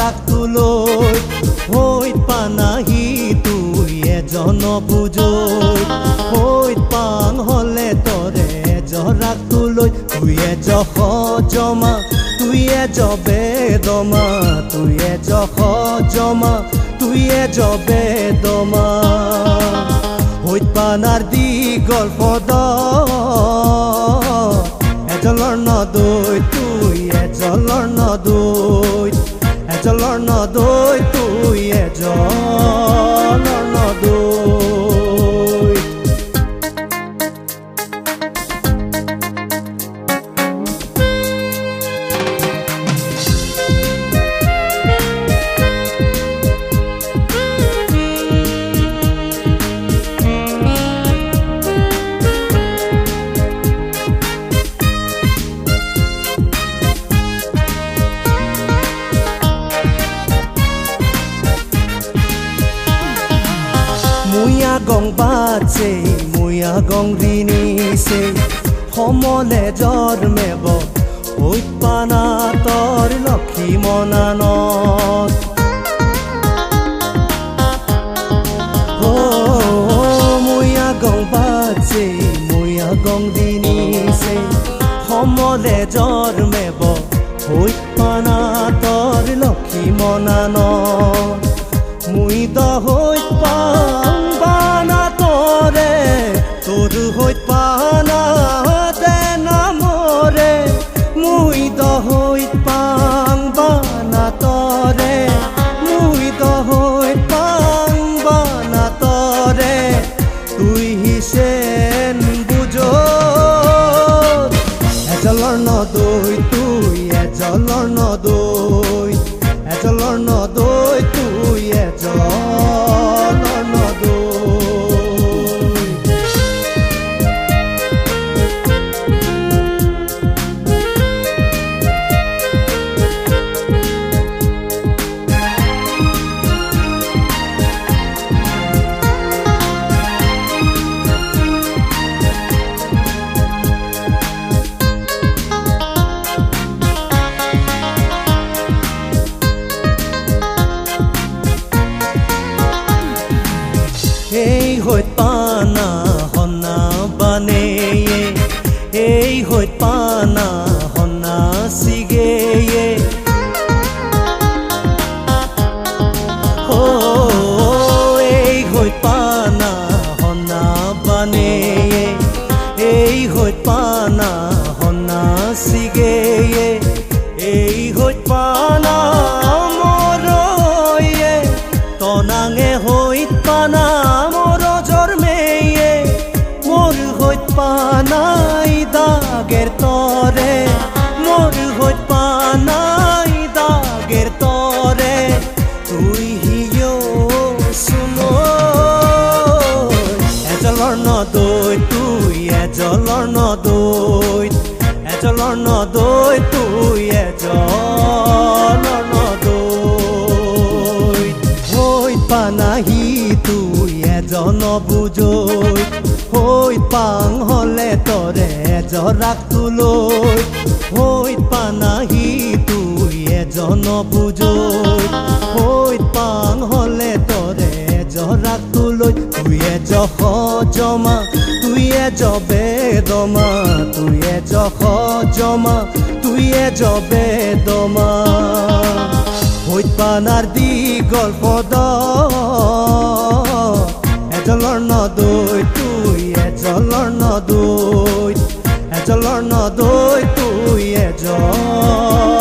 ৰাগটোলৈ হৈত পানাহি তুই এজন বুজৈ হৈত পাং হলে তৰে ৰাগটোলৈ তুই এজখ জমা তুই এজবে দমা তুই এজখ জমা তুই এজবে দমা হৈত পানাৰ দীঘল পদ এজলৰ নদৈ তুই এজলৰ নদৈ এজলৰ নদৈ তুই এজলৰ নদৈ মুয়া গং বাজে মুয়া গং ৰিনিছে সমলে জন্মেব হৈত পানা তৰ লক্ষী মনানত মুয়া গং বাজে মুয়া গং ৰিনিছে সমলে জন্মেব হৈত পানা তৰ লক্ষী মনানত মুই দহৈত পাং বানা তৰে তোৰ হৈত পানা দে নামৰে মুই দহৈত পাং বানা তৰে মুই দহৈত পাং বানা তৰে তুই হিসেন বুজ এজলৰ নদৈ তুই এজলৰ নদৈ এজলৰ নদৈ তুই এজলৰ নদৈ এই হৈত পানা হনা বানে এই হৈত পানা হনা সিগে এই হৈত পানা হনা বানে এই হৈত পানা হনা সিগে এই হৈত পানা মৰয়ে তনাঙে হৈত পানা পানাই দাগেৰ তৰে মোৰ হৈত পানাই দাগেৰ তৰে তুই হিও শুনো এজলৰ নদৈ তুই এজলৰ নদৈ এজলৰ নদৈ তুই এজলৰ নদৈ হৈত পানাহি তুই এজন বুজৈ হৈত পাং হলে তৰে ৰাগটোলৈ হৈত পানাহি তুই এজন বুজৈ হৈত পাং হলে তৰে ৰাগটোলৈ তুই এজখ জমা তুই এজবে দমা তুই এজখ জমা তুই এজবে দমা হৈত পানাৰ দীঘল পদ এজলৰ নদৈ তুই এজলৰ নদৈ এজলৰ নদৈ তুই এজলৰ